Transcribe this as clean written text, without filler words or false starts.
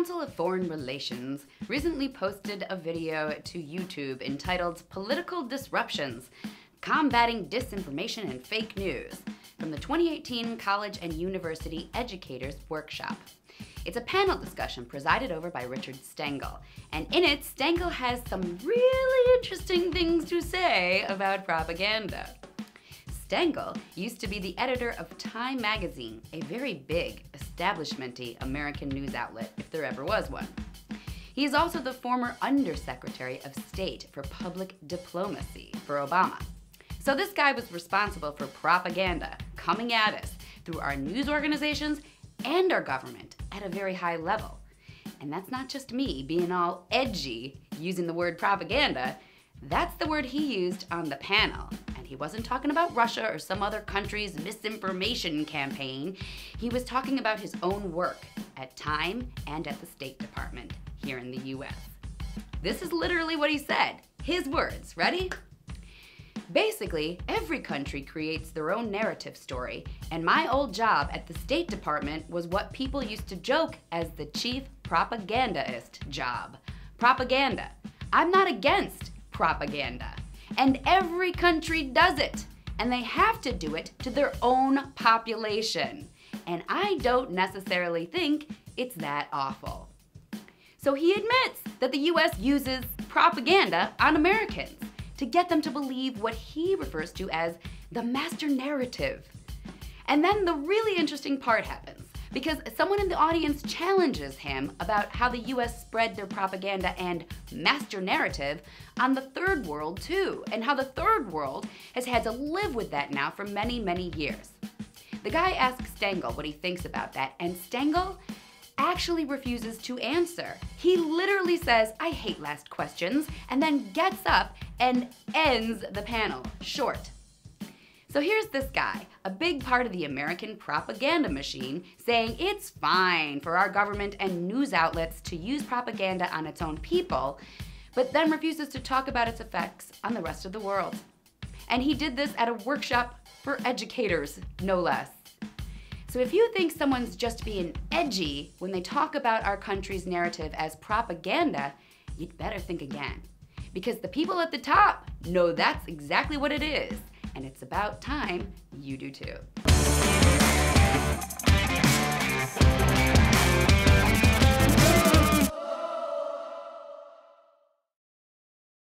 Council of Foreign Relations recently posted a video to YouTube entitled Political Disruptions, Combating Disinformation and Fake News from the 2018 College and University Educators Workshop. It's a panel discussion presided over by Richard Stengel, and in it, Stengel has some really interesting things to say about propaganda. Stengel used to be the editor of Time magazine, a very big, establishment-y American news outlet, if there ever was one. He is also the former Undersecretary of State for Public Diplomacy for Obama. So this guy was responsible for propaganda coming at us through our news organizations and our government at a very high level. And that's not just me being all edgy using the word propaganda. That's the word he used on the panel. And he wasn't talking about Russia or some other country's misinformation campaign. He was talking about his own work at Time and at the State Department here in the US. This is literally what he said. His words. Ready? Basically, every country creates their own narrative story, and my old job at the State Department was what people used to joke as the chief propagandist job. Propaganda. I'm not against propaganda. And every country does it, and they have to do it to their own population. And I don't necessarily think it's that awful. So he admits that the US uses propaganda on Americans to get them to believe what he refers to as the master narrative. And then the really interesting part happens, because someone in the audience challenges him about how the US spread their propaganda and master narrative on the third world too, and how the third world has had to live with that now for many, many years. The guy asks Stengel what he thinks about that, and Stengel actually refuses to answer. He literally says, "I hate last questions," and then gets up and ends the panel short. So here's this guy, a big part of the American propaganda machine, saying it's fine for our government and news outlets to use propaganda on its own people, but then refuses to talk about its effects on the rest of the world. And he did this at a workshop for educators, no less. So if you think someone's just being edgy when they talk about our country's narrative as propaganda, you'd better think again. Because the people at the top know that's exactly what it is, and it's about time you do too.